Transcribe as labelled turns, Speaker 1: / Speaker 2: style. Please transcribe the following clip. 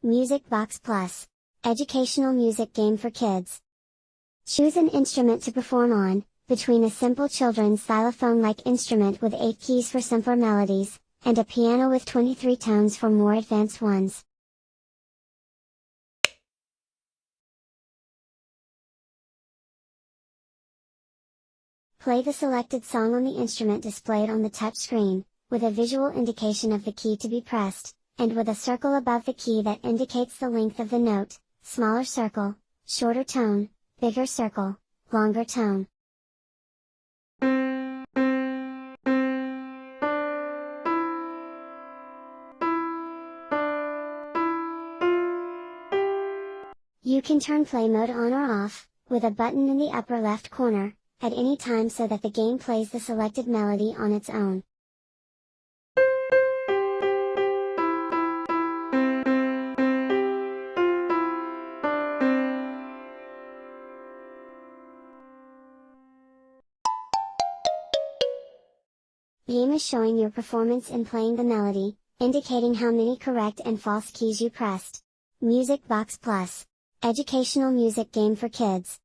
Speaker 1: Music Box Plus. Educational music game for kids. Choose an instrument to perform on, between a simple children's xylophone-like instrument with 8 keys for simpler melodies, and a piano with 23 tones for more advanced ones. Play the selected song on the instrument displayed on the touch screen, with a visual indication of the key to be pressed, and with a circle above the key that indicates the length of the note, smaller circle, shorter tone, bigger circle, longer tone. You can turn play mode on or off, with a button in the upper left corner, at any time so that the game plays the selected melody on its own. Game is showing your performance in playing the melody, indicating how many correct and false keys you pressed. Music Box Plus. Educational music game for kids.